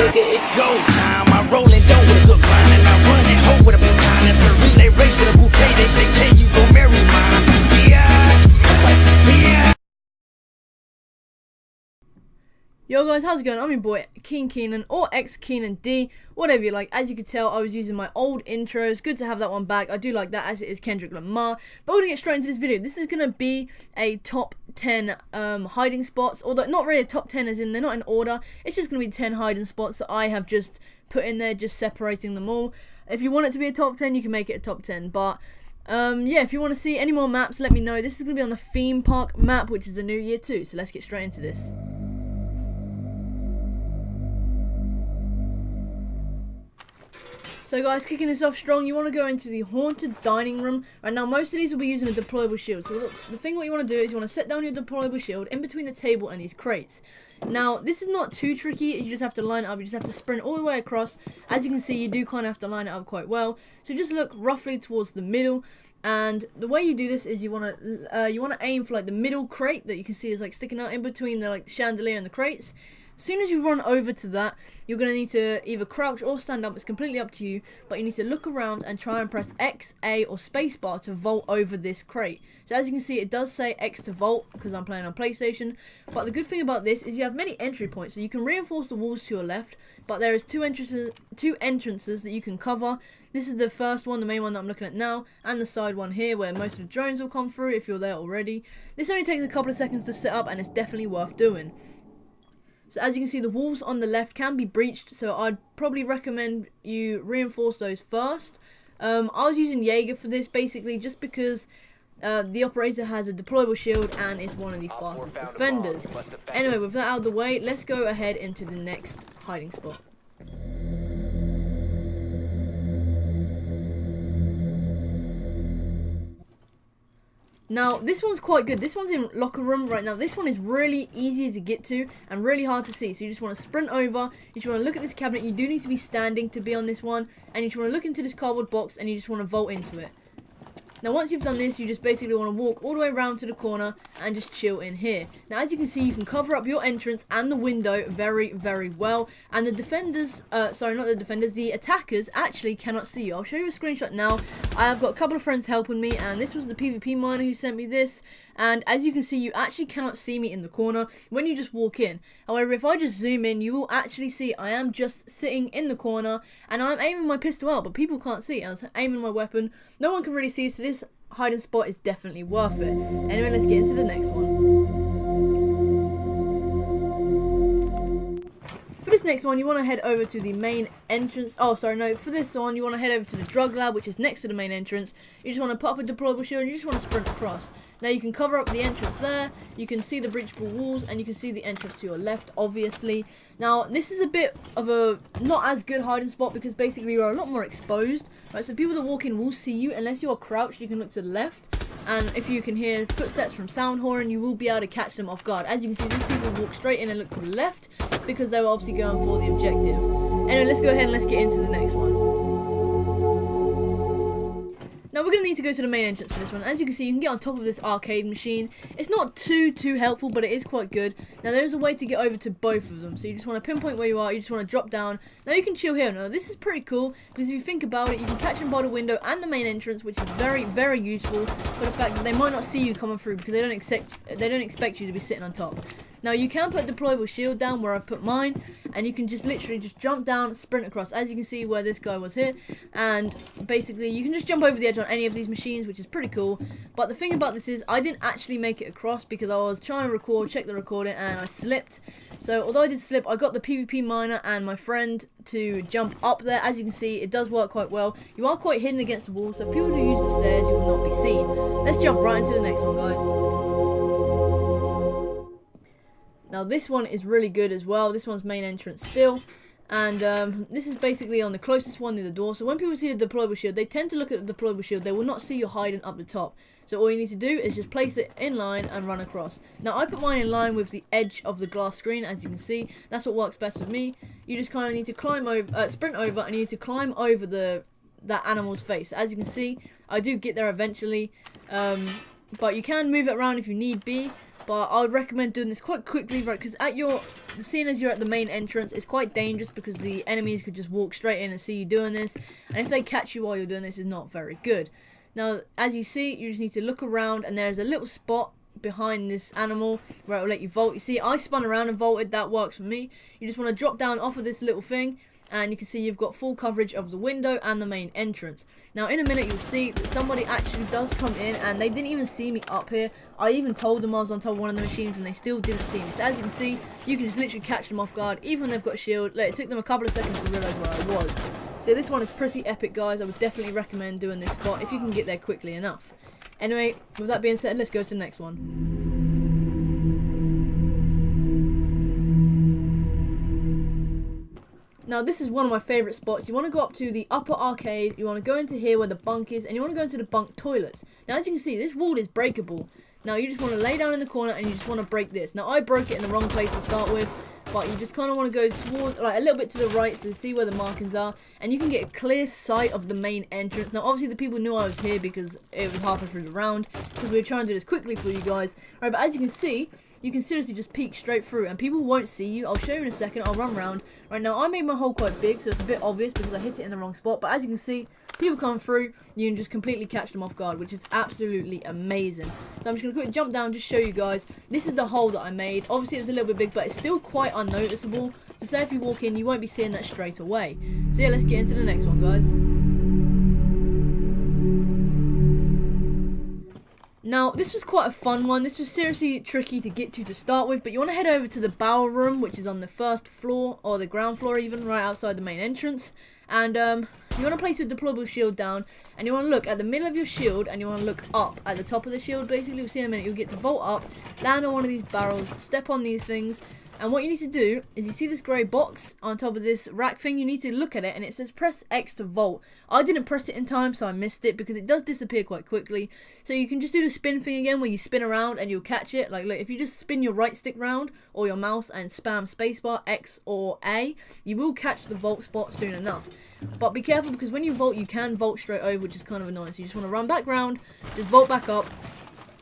nigga, it's go time. I roll and dough with a good grind, and I run and hoe with a big time. That's a relay race with a bouquet. They say, can you go marry mine? Yeah. Yo guys, how's it going? I'm your boy King Keenan, or X Keenan D, whatever you like. As you can tell, I was using my old intros. Good to have that one back. I do like that, as it is Kendrick Lamar. But we're gonna get straight into this video. This is gonna be a top 10 hiding spots, although not really a top 10 as in they're not in order. It's just gonna be 10 hiding spots that I have just put in there, just separating them all. If you want it to be a top 10, you can make it a top 10, but yeah, if you want to see any more maps, let me know. This is gonna be on the theme park map, which is the new year too, so let's get straight into this. So guys, kicking this off strong, you want to go into the haunted dining room. Right now, most of these will be using a deployable shield. So look, the thing what you want to do is you want to set down your deployable shield in between the table and these crates. Now, this is not too tricky. You just have to line it up. You just have to sprint all the way across. As you can see, you do kind of have to line it up quite well. So just look roughly towards the middle. And the way you do this is you want to aim for like the middle crate that you can see is like sticking out in between the like chandelier and the crates. As soon as you run over to that, you're going to need to either crouch or stand up. It's completely up to you, but you need to look around and try and press X, A, or spacebar to vault over this crate. So as you can see, it does say X to vault because I'm playing on PlayStation. But the good thing about this is you have many entry points, so you can reinforce the walls to your left, but there is two entrances that you can cover. This is the first one, the main one that I'm looking at now, and the side one here where most of the drones will come through if you're there already. This only takes a couple of seconds to set up, and it's definitely worth doing. So as you can see, the walls on the left can be breached, so I'd probably recommend you reinforce those first. I was using Jaeger for this basically just because the operator has a deployable shield and is one of the fastest defenders. Anyway, with that out of the way, let's go ahead into the next hiding spot. Now, this one's quite good. This one's in locker room right now. This one is really easy to get to and really hard to see. So you just want to sprint over. You just want to look at this cabinet. You do need to be standing to be on this one. And you just want to look into this cardboard box and you just want to vault into it. Now, once you've done this, you just basically want to walk all the way around to the corner and just chill in here. Now, as you can see, you can cover up your entrance and the window very, very well. And the defenders, sorry, not the defenders, the attackers actually cannot see you. I'll show you a screenshot now. I have got a couple of friends helping me, and this was the PvP miner who sent me this. And as you can see, you actually cannot see me in the corner when you just walk in. However, if I just zoom in, you will actually see I am just sitting in the corner and I'm aiming my pistol out, but people can't see. I was aiming my weapon. No one can really see, so this hiding spot is definitely worth it. Anyway, let's get into the next one. For this next one, you want to head over to the main entrance. Oh, sorry, no. For this one, you want to head over to the drug lab, which is next to the main entrance. You just want to put up a deployable shield and you just want to sprint across. Now, you can cover up the entrance there. You can see the breachable walls and you can see the entrance to your left, obviously. Now, this is a bit of a not as good hiding spot because basically you are a lot more exposed. Right, so people that walk in will see you. Unless you are crouched, you can look to the left. And if you can hear footsteps from sound horn, you will be able to catch them off guard. As you can see, these people walk straight in and look to the left because they were obviously going for the objective. Anyway, let's go ahead and let's get into the next one. Now, we're going to need to go to the main entrance for this one. As you can see, you can get on top of this arcade machine. It's not too helpful, but it is quite good. Now, there is a way to get over to both of them. So you just want to pinpoint where you are. You just want to drop down. Now, you can chill here. Now, this is pretty cool because if you think about it, you can catch them by the window and the main entrance, which is very, very useful for the fact that they might not see you coming through because they don't expect you to be sitting on top. Now, you can put a deployable shield down where I've put mine, and you can just literally just jump down, sprint across, as you can see where this guy was here, and basically you can just jump over the edge on any of these machines, which is pretty cool. But the thing about this is I didn't actually make it across because I was trying to record, check the recording, and I slipped. So although I did slip, I got the PvP miner and my friend to jump up there. As you can see, it does work quite well. You are quite hidden against the wall, so if people do use the stairs, you will not be seen. Let's jump right into the next one, guys. Now, this one is really good as well. This one's main entrance still. And this is basically on the closest one near the door. So when people see the deployable shield, they tend to look at the deployable shield. They will not see you hiding up the top. So all you need to do is just place it in line and run across. Now, I put mine in line with the edge of the glass screen, as you can see. That's what works best with me. You just kind of need to climb over, sprint over, and you need to climb over that animal's face. As you can see, I do get there eventually. But you can move it around if you need be. but I would recommend doing this quite quickly, right? Because seeing as you're at the main entrance, it's quite dangerous because the enemies could just walk straight in and see you doing this, and if they catch you while you're doing this, it's not very good. Now, as you see, you just need to look around, and there's a little spot behind this animal where it will let you vault. You see, I spun around and vaulted. That works for me. You just want to drop down off of this little thing, and you can see you've got full coverage of the window and the main entrance. Now in a minute you'll see that somebody actually does come in, and they didn't even see me up here. I even told them I was on top of one of the machines and they still didn't see me. So as you can see, you can just literally catch them off guard even when they've got a shield. Like, it took them a couple of seconds to realise where I was. So this one is pretty epic, guys. I would definitely recommend doing this spot if you can get there quickly enough. Anyway, with that being said, let's go to the next one. Now this is one of my favourite spots. You want to go up to the upper arcade, you want to go into here where the bunk is, and you want to go into the bunk toilets. Now as you can see, this wall is breakable. Now you just want to lay down in the corner and you just want to break this. Now I broke it in the wrong place to start with, but you just kind of want to go towards, like, a little bit to the right so you see where the markings are, and you can get a clear sight of the main entrance. Now obviously the people knew I was here because it was halfway through the round, because we were trying to do this quickly for you guys. Alright, but as you can see, you can seriously just peek straight through and people won't see you. I'll show you in a second. I'll run around. Right now I made my hole quite big, so it's a bit obvious because I hit it in the wrong spot, but as you can see, people come through, you can just completely catch them off guard, which is absolutely amazing. So I'm just going to quickly jump down, just show you guys. This is the hole that I made. Obviously it was a little bit big, but it's still quite unnoticeable. So say if you walk in, you won't be seeing that straight away. So yeah, let's get into the next one, guys. Now, this was quite a fun one. This was seriously tricky to get to start with, but you want to head over to the barrel room, which is on the first floor, or the ground floor even, right outside the main entrance. And you want to place your deployable shield down, and you want to look at the middle of your shield, and you want to look up at the top of the shield. Basically, we'll see in a minute, you'll get to vault up, land on one of these barrels, step on these things, and what you need to do is, you see this grey box on top of this rack thing, you need to look at it and it says press X to vault. I didn't press it in time, so I missed it because it does disappear quite quickly. So you can just do the spin thing again where you spin around and you'll catch it. Like, look, if you just spin your right stick round or your mouse and spam spacebar, X or A, you will catch the vault spot soon enough. But be careful because when you vault, you can vault straight over, which is kind of annoying. So you just want to run back round, just vault back up.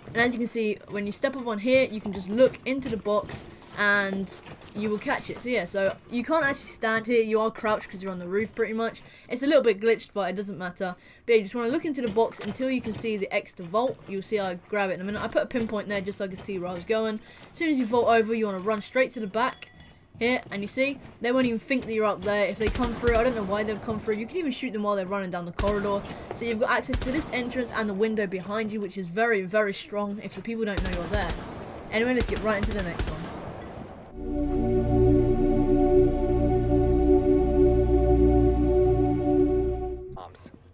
And as you can see, when you step up on here, you can just look into the box and you will catch it. So yeah, so you can't actually stand here, you are crouched because you're on the roof pretty much. It's a little bit glitched, but it doesn't matter. But yeah, you just want to look into the box until you can see the X to vault. You'll see I grab it in a minute. I put a pinpoint there just so I could see where I was going. As soon as you vault over, you want to run straight to the back here, and you see, they won't even think that you're up there. If they come through, I don't know why they'd come through. You can even shoot them while they're running down the corridor. So you've got access to this entrance and the window behind you, which is very, very strong if the people don't know you're there. Anyway, let's get right into the next one.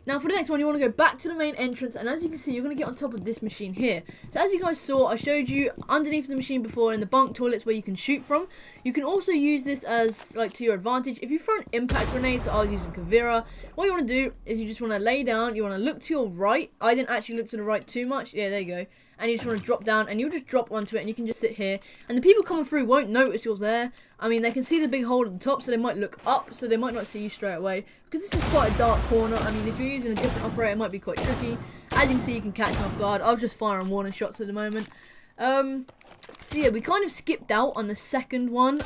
Now for the next one, you want to go back to the main entrance, and as you can see, you're going to get on top of this machine here. So as you guys saw, I showed you underneath the machine before in the bunk toilets where you can shoot from. You can also use this as, like, to your advantage. If you throw an impact grenade, so I was using Kavira, what you want to do is you just want to lay down, you want to look to your right. I didn't actually look to the right too much. Yeah, there you go. And you just want to drop down, and you'll just drop onto it, and you can just sit here. And the people coming through won't notice you're there. I mean, they can see the big hole at the top, so they might look up, so they might not see you straight away. Because this is quite a dark corner. I mean, if you're using a different operator, it might be quite tricky. As you can see, you can catch them off guard. I was just firing warning shots at the moment. So yeah, we kind of skipped out on the second one.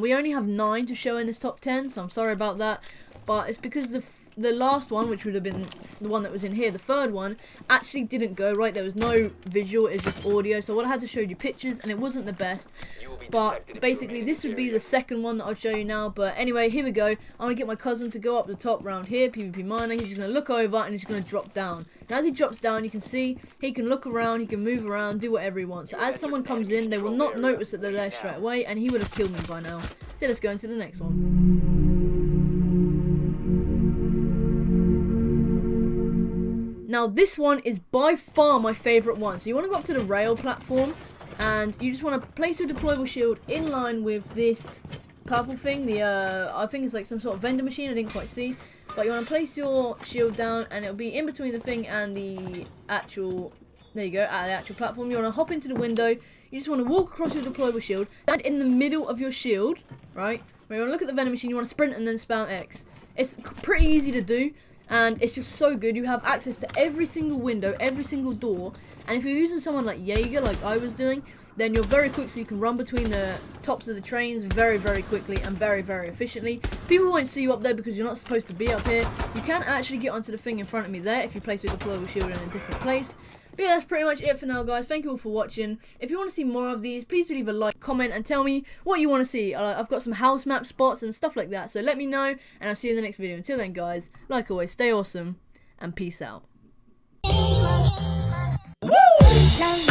We only have 9 to show in this top 10, so I'm sorry about that. But it's because the last one, which would have been the one that was in here, the third one, actually didn't go right. There was no visual, it's just audio. So what I had to show you pictures, and it wasn't the best. But basically, this would be the second one that I'll show you now. But anyway, here we go. I'm going to get my cousin to go up the top round here, PvP Miner. He's going to look over, and he's going to drop down. Now, as he drops down, you can see he can look around, he can move around, do whatever he wants. So as someone comes in, they will not notice that they're there straight away, and he would have killed me by now. So let's go into the next one. Now this one is by far my favourite one. So you want to go up to the rail platform, and you just want to place your deployable shield in line with this purple thing. I think it's like some sort of vending machine, I didn't quite see. But you want to place your shield down, and it'll be in between the thing and the actual, there you go, at the actual platform. You want to hop into the window, you just want to walk across your deployable shield, and in the middle of your shield, right, where you want to look at the vending machine, you want to sprint and then spam X. It's pretty easy to do. And it's just so good. You have access to every single window, every single door. And if you're using someone like Jaeger, like I was doing, then you're very quick, so you can run between the tops of the trains very, very quickly and very, very efficiently. People won't see you up there because you're not supposed to be up here. You can actually get onto the thing in front of me there if you place your deployable shield in a different place. But yeah, that's pretty much it for now, guys. Thank you all for watching. If you want to see more of these, please do leave a like, comment, and tell me what you want to see. I've got some house map spots and stuff like that, so let me know, and I'll see you in the next video. Until then, guys, like always, stay awesome, and peace out. Woo!